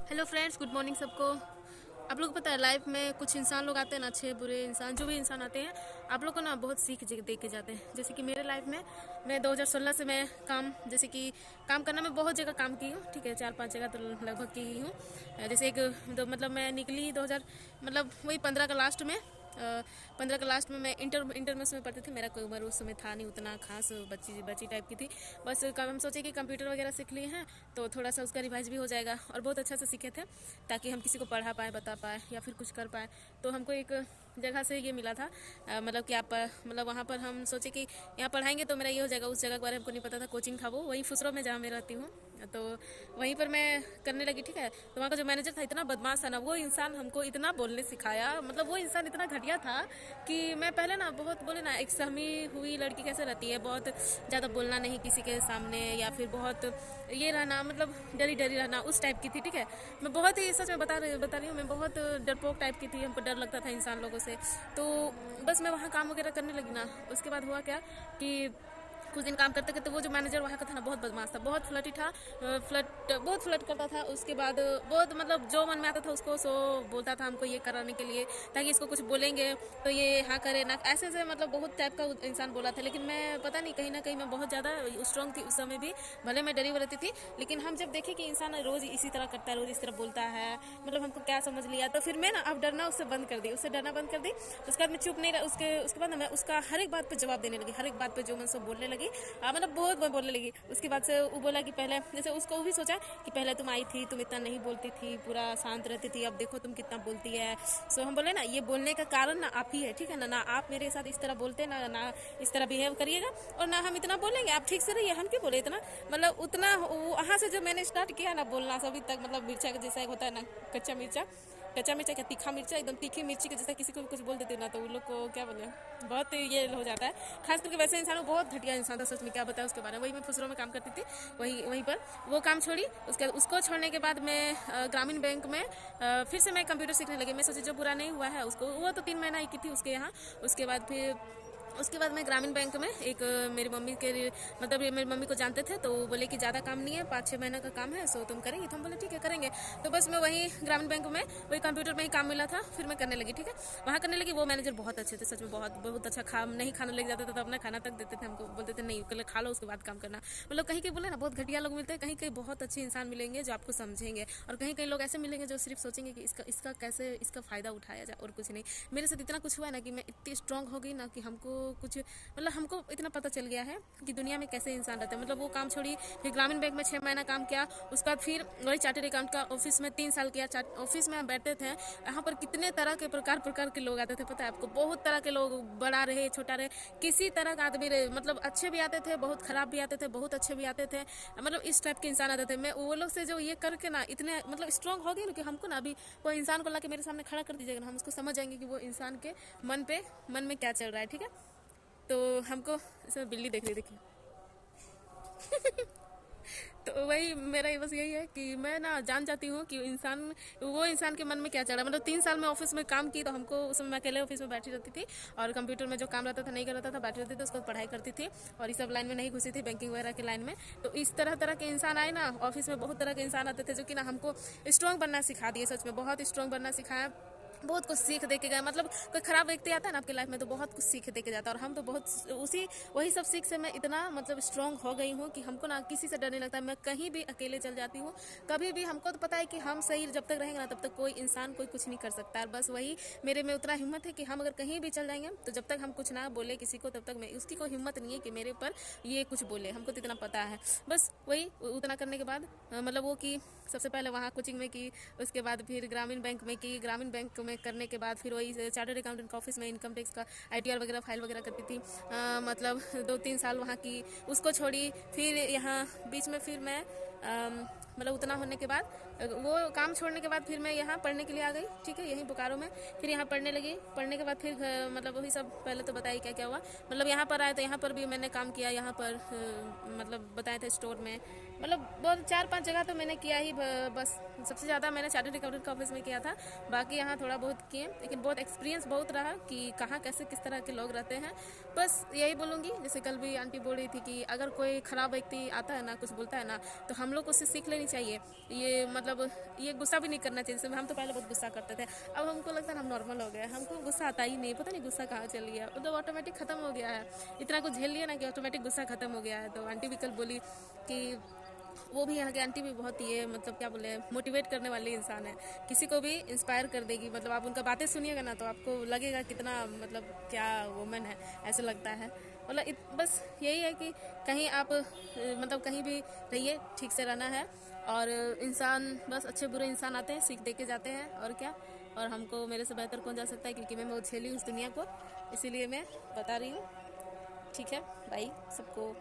Hello friends, good morning सबको। आप लोग को पता है लाइफ में कुछ इंसान लोग आते हैं ना, अच्छे बुरे इंसान, जो भी इंसान आते हैं आप लोग को ना बहुत सीख दे के जाते हैं। जैसे कि मेरे लाइफ में मैं 2016 से मैं काम, जैसे कि काम करना, मैं बहुत जगह काम की हूँ, ठीक है, 4-5 जगह तो लगभग की ही हूँ। जैसे एक मतलब मैं निकली 2000, मतलब वही 15 का लास्ट में, 15 का लास्ट में मैं इंटर में समय पढ़ती थी। मेरा कोई उम्र उस समय था नहीं उतना खास, बच्ची बच्ची टाइप की थी। बस हम सोचे कि कंप्यूटर वगैरह सीख लिए हैं तो थोड़ा सा उसका रिवाइज भी हो जाएगा, और बहुत अच्छा से सीखे थे ताकि हम किसी को पढ़ा पाए, बता पाए या फिर कुछ कर पाए। तो हमको एक जगह से ये मिला था, मतलब कि आप, मतलब वहाँ पर हम सोचे कि यहाँ पढ़ाएंगे तो मेरा ये हो जाएगा। उस जगह के बारे में हमको नहीं पता था, कोचिंग था वो वहीं फुसरो में जहाँ मैं रहती हूँ। तो वहीं पर मैं करने लगी, ठीक है। तो वहाँ का जो मैनेजर था इतना बदमाश था ना, वो इंसान हमको इतना बोलने सिखाया, मतलब वो इंसान इतना घटिया था कि मैं पहले ना बहुत, बोले ना, एक सहमी हुई लड़की कैसे रहती है, बहुत ज़्यादा बोलना नहीं किसी के सामने, या फिर बहुत ये रहना, मतलब डरी डरी रहना, उस टाइप की थी, ठीक है। मैं बहुत ही, सच में बता रही हूँ, मैं बहुत डरपोक टाइप की थी, हमको डर लगता था इंसान लोगों से। तो बस मैं वहाँ काम वगैरह करने लगी ना, उसके बाद हुआ क्या कि कुछ दिन काम करते करते वो जो मैनेजर वहाँ का था ना, बहुत बदमाश था, बहुत फ्लर्टी था, बहुत फ्लर्ट करता था। उसके बाद बहुत, मतलब जो मन में आता था उसको सो बोलता था हमको ये कराने के लिए, ताकि इसको कुछ बोलेंगे तो ये हाँ करे ना, ऐसे ऐसे, मतलब बहुत टाइप का इंसान बोला था। लेकिन मैं पता नहीं, कहीं ना कहीं मैं बहुत ज़्यादा स्ट्रांग थी उस समय भी, भले मैं डरी हुई रहती थी। लेकिन हम जब देखे कि इंसान रोज़ इसी तरह करता है, रोज़ इस तरह बोलता है, मतलब हमको क्या समझ लिया, तो फिर मैं ना अब डरना उससे बंद कर दी, उससे डरना बंद कर दी। उसके बाद मैं चुप नहीं रहा, उसके बाद ना मैं उसका हर एक बात पे जवाब देने लगी, हर एक बात पे जो मैं सब बोलने लगी, मतलब बहुत मैं बोलने लगी। उसके बाद से वो बोला कि पहले, जैसे उसको भी सोचा कि पहले तुम आई थी, तुम इतना नहीं बोलती थी, पूरा शांत रहती थी, अब देखो तुम कितना बोलती है। सो हम बोले ना, ये बोलने का कारण ना आप ही है, ठीक है ना आप मेरे साथ इस तरह बोलते ना इस तरह बिहेव करिएगा, और ना हम इतना बोलेंगे, आप ठीक से रहिए, हम क्यों बोले इतना, मतलब उतना वहाँ से जब मैंने स्टार्ट किया ना बोलना, सभी तक, मतलब मिर्चा का जैसा होता है ना, कच्चा मिर्चा क्या, तीखा मिर्चा, एकदम तीखी मिर्ची के जैसा किसी को भी कुछ बोल देते ना, तो उन लोग को क्या बोले, बहुत ये हो जाता है। खास करके वैसे इंसान, वो बहुत घटिया इंसान था, सच में क्या बताया उसके बारे में। वही मैं फुसरों में काम करती थी, वहीं पर वो काम छोड़ी। उसको छोड़ने के बाद मैं ग्रामीण बैंक में फिर से मैं कंप्यूटर सीखने लगी। मैं सोची जो बुरा नहीं हुआ है उसको, वो तो 3 महीना ही की थी उसके यहाँ। उसके बाद मैं ग्रामीण बैंक में एक, मेरी मम्मी के, मतलब ये मेरी मम्मी को जानते थे, तो वो बोले कि ज़्यादा काम नहीं है, 5-6 महीने का काम है, सो तुम करेंगे, तो हम बोले ठीक है करेंगे। तो बस मैं वही ग्रामीण बैंक में, वही कंप्यूटर में ही काम मिला था, फिर मैं करने लगी, ठीक है। वहाँ करने लगी। वो मैनेजर बहुत अच्छे थे, सच में बहुत बहुत अच्छा। नहीं खाना लग जाता था तो अपना खाना तक देते थे हमको, बोलते थे नहीं पहले खा लो उसके बाद काम करना। मतलब कहीं कहीं बोले ना, बहुत घटिया लोग मिलते हैं, कहीं कहीं बहुत अच्छे इंसान मिलेंगे जो आपको समझेंगे, और कहीं कहीं लोग ऐसे मिलेंगे जो सिर्फ सोचेंगे कि इसका कैसे इसका फ़ायदा उठाया जाए, और कुछ नहीं। मेरे साथ इतना कुछ हुआ है ना कि मैं इतनी स्ट्रांग हो गई ना कि हमको कुछ, मतलब हमको इतना पता चल गया है कि दुनिया में कैसे इंसान रहते हैं। मतलब वो काम छोड़ी, फिर ग्रामीण बैंक में 6 महीना काम किया। उसके बाद फिर वही चार्टर्ड अकाउंट का ऑफिस में 3 साल किया। ऑफिस में हम बैठते थे, यहाँ पर कितने तरह के प्रकार के लोग आते थे, पता है आपको, बहुत तरह के लोग, बड़ा रहे छोटा रहे, किसी तरह का आदमी रहे, मतलब अच्छे भी आते थे, बहुत खराब भी आते थे, बहुत अच्छे भी आते थे, मतलब इस टाइप के इंसान आते थे। मैं वो लोग से जो ये करके ना इतने, मतलब स्ट्रांग हो गई ना कि हमको ना अभी कोई इंसान को ला के मेरे सामने खड़ा कर दीजिएगा ना, हम उसको समझ जाएंगे कि वो इंसान के मन में क्या चल रहा है, ठीक है। तो हमको इसमें बिल्ली देख रही, देखिए। तो वही मेरा बस यही है कि मैं ना जान जाती हूँ कि वो इंसान के मन में क्या चल रहा है। मतलब 3 साल में ऑफिस में काम की, तो हमको उस समय मैं अकेले ऑफिस में बैठी रहती थी, और कंप्यूटर में जो काम रहता था नहीं कर रहता था, बैठी रहती थी, उसको पढ़ाई करती थी, और इस सब लाइन में नहीं घुसी थी, बैंकिंग वगैरह के लाइन में। तो इस तरह तरह के इंसान आए ना ऑफिस में, बहुत तरह के इंसान आते थे जो कि ना हमको स्ट्रांग बनना सिखा दिए, सच में बहुत स्ट्रांग बनना सिखाया, बहुत कुछ सीख दे के गए। मतलब कोई खराब व्यक्ति आता है ना आपके लाइफ में तो बहुत कुछ सीख दे के जाता है, और हम तो बहुत उसी वही सब सीख से मैं इतना, मतलब स्ट्रांग हो गई हूँ कि हमको ना किसी से डर नहीं लगता। मैं कहीं भी अकेले चल जाती हूँ, कभी भी। हमको तो पता है कि हम सही जब तक रहेंगे ना तब तक कोई इंसान कोई कुछ नहीं कर सकता है। बस वही मेरे में उतना हिम्मत है कि हम अगर कहीं भी चल जाएंगे तो जब तक हम कुछ ना बोले किसी को, तब तक मैं, उसकी कोई हिम्मत नहीं है कि मेरे ऊपर ये कुछ बोले, हमको तो इतना पता है। बस वही उतना करने के बाद, मतलब वो कि सबसे पहले वहाँ कोचिंग में की, उसके बाद फिर ग्रामीण बैंक में की। ग्रामीण बैंक में करने के बाद फिर वही चार्टर्ड अकाउंटेंट का ऑफिस में इनकम टैक्स का आईटीआर वगैरह फाइल वगैरह करती थी। मतलब 2-3 साल वहाँ की, उसको छोड़ी। फिर यहाँ बीच में फिर मैं, मतलब उतना होने के बाद, वो काम छोड़ने के बाद फिर मैं यहाँ पढ़ने के लिए आ गई, ठीक है, यहीं बोकारो में। फिर यहाँ पढ़ने लगी। पढ़ने के बाद फिर मतलब वही सब पहले तो बताई क्या क्या हुआ। मतलब यहाँ पर आए तो यहाँ पर भी मैंने काम किया, यहाँ पर मतलब बताए थे स्टोर में, मतलब बहुत 4-5 जगह तो मैंने किया ही। बस सबसे ज़्यादा मैंने चार्टर्ड अकाउंटेंट का ऑफिस में किया था, बाकी यहाँ थोड़ा बहुत किए। लेकिन बहुत एक्सपीरियंस बहुत रहा कि कहाँ कैसे किस तरह के लोग रहते हैं। बस यही बोलूँगी, जैसे कल भी आंटी बोल रही थी कि अगर कोई ख़राब व्यक्ति आता है ना, कुछ बोलता है ना, तो हम लोग उससे सीख लेनी नहीं चाहिए। ये मतलब ये गुस्सा भी नहीं करना चाहिए। जैसे हम तो पहले बहुत गुस्सा करते थे, अब हमको लगता है हम नॉर्मल हो गए, हमको गुस्सा आता ही नहीं, पता नहीं गुस्सा कहाँ चल गया, मतलब ऑटोमेटिक ख़त्म हो गया है। इतना कुछ झेल लिया ना कि ऑटोमेटिक गुस्सा ख़त्म हो गया है। तो आंटी भी कल बोली कि वो भी, यहाँ की आंटी भी बहुत ये मतलब क्या बोले, मोटिवेट करने वाली इंसान है, किसी को भी इंस्पायर कर देगी। मतलब आप उनका बातें सुनिएगा ना तो आपको लगेगा कितना मतलब क्या वुमन है, ऐसे लगता है। मतलब बस यही है कि कहीं आप मतलब कहीं भी रहिए, ठीक से रहना है। और इंसान बस अच्छे बुरे इंसान आते हैं, सीख दे के जाते हैं, और क्या। और हमको मेरे से बेहतर कौन जा सकता है, क्योंकि मैं बहुत झेली हूँ इस दुनिया को, इसीलिए मैं बता रही हूँ। ठीक है, बाय सबको।